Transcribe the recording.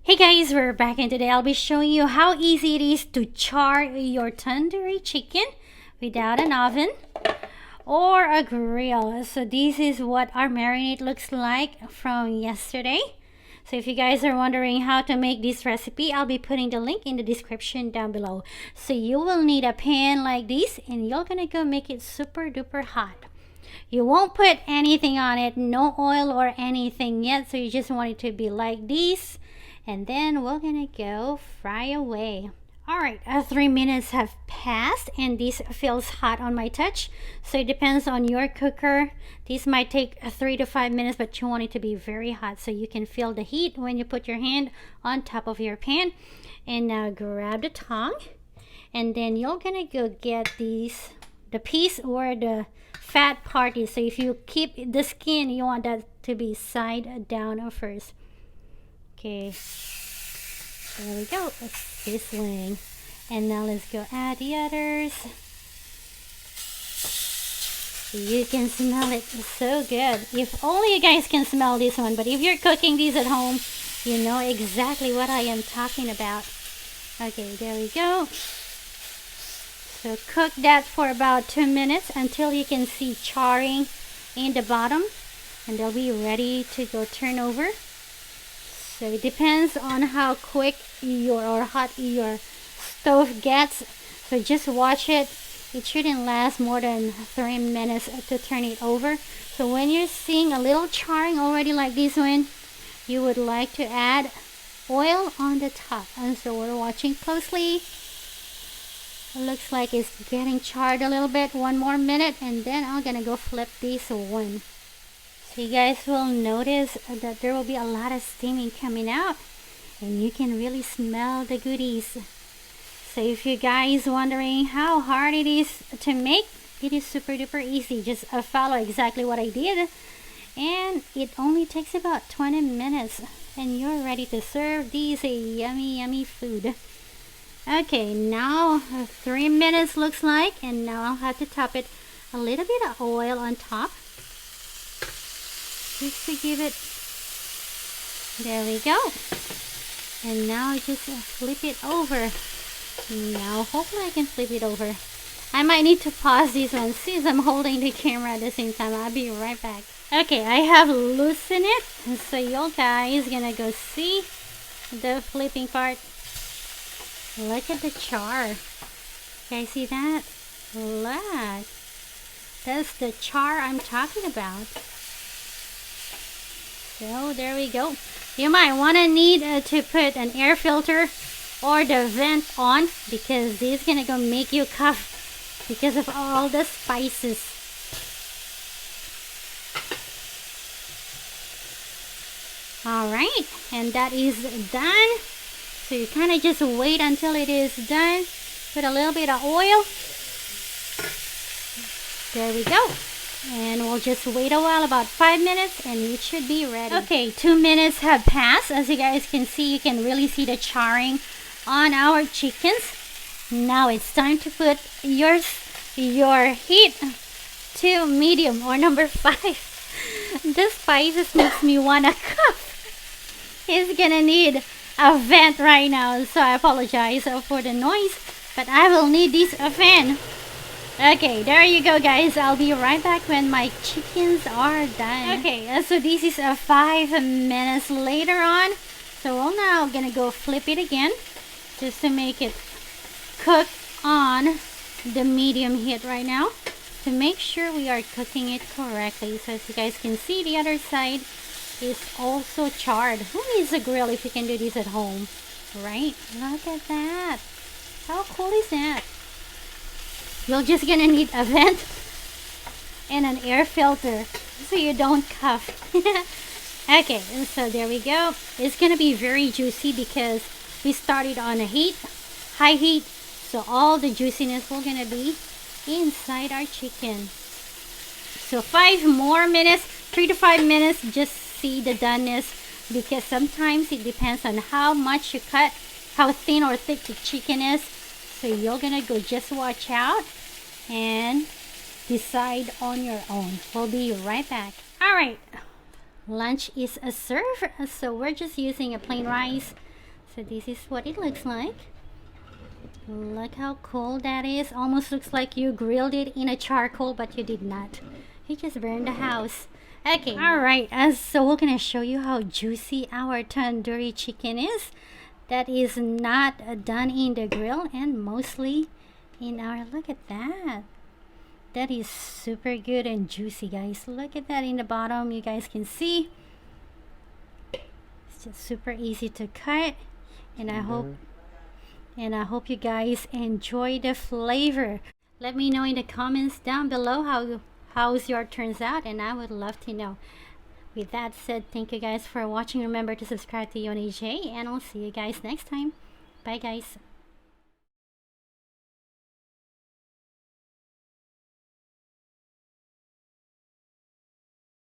Hey guys, we're back and today I'll be showing you how easy it is to char your tandoori chicken without an oven or a grill. So this is what our marinade looks like from yesterday. So if you guys are wondering how to make this recipe, I'll be putting the link in the description down below. So you will need a pan like this and you're gonna go make it super duper hot. You won't put anything on it, no oil or anything yet, so you just want it to be like this. And then we're gonna go fry away. Alright, 3 minutes have passed and this feels hot on my touch. So it depends on your cooker. This might take 3 to 5 minutes, but you want it to be very hot so you can feel the heat when you put your hand on top of your pan. And now grab the tongue. And then you're gonna go get the piece where the fat part is. So if you keep the skin, you want that to be side down first. Okay, there we go. It's sizzling. And now let's go add the others. You can smell it so good. If only you guys can smell this one. But if you're cooking these at home, you know exactly what I am talking about. Okay, there we go. So cook that for about 2 minutes until you can see charring in the bottom. And they'll be ready to go turn over. So it depends on how quick or hot your stove gets. So just watch it. It shouldn't last more than 3 minutes to turn it over. So when you're seeing a little charring already like this one, you would like to add oil on the top. And so we're watching closely. It looks like it's getting charred a little bit. 1 more minute and then I'm gonna go flip this one. So you guys will notice that there will be a lot of steaming coming out and you can really smell the goodies. So if you guys wondering how hard it is to make, it is super duper easy. Just follow exactly what I did and it only takes about 20 minutes and you're ready to serve these yummy food. Okay, now 3 minutes looks like, and now I'll have to top it a little bit of oil on top. Just to give it, there we go. And now just flip it over. Now hopefully I can flip it over. I might need to pause this one since I'm holding the camera at the same time. I'll be right back. Okay, I have loosened it, so you guys gonna go see the flipping part. Look at the char. You guys see that? Look. That's the char I'm talking about. So there we go. You might want to need to put an air filter or the vent on because this is gonna go make you cough because of all the spices. Alright, and that is done. So you kind of just wait until it is done. Put a little bit of oil. There we go. And we'll just wait a while, about 5 minutes, and it should be ready. Okay, 2 minutes have passed. As you guys can see, you can really see the charring on our chickens. Now it's time to put your heat to medium or number 5. The spices makes me wanna cough. It's gonna need a vent right now, so I apologize for the noise, but I will need this fan. Okay, there you go guys. I'll be right back when my chickens are done. Okay, so this is 5 minutes later on. So we're now gonna go flip it again just to make it cook on the medium heat right now to make sure we are cooking it correctly. So as you guys can see, the other side is also charred. Who needs a grill if you can do this at home, right? Look at that. How cool is that? You're just gonna need a vent and an air filter so you don't cough. Okay, so there we go. It's gonna be very juicy because we started on a high heat, so all the juiciness will gonna be inside our chicken. So 5 more minutes, 3 to 5 minutes, just see the doneness because sometimes it depends on how much you cut, how thin or thick the chicken is. So you're gonna go just watch out and decide on your own. We'll be right back. Alright, lunch is served. So we're just using a plain rice So this is what it looks like. Look how cool that is. Almost looks like you grilled it in a charcoal, but you did not. You just burned the house. Okay, alright, so we're gonna show you how juicy our tandoori chicken is. That is not done in the grill and mostly in our, look at that. That is super good and juicy, guys. Look at that in the bottom, you guys can see. It's just super easy to cut, and I hope you guys enjoy the flavor. Let me know in the comments down below how's your turns out, and I would love to know. With that said, thank you guys for watching. Remember to subscribe to Yonij, and I'll see you guys next time. Bye guys.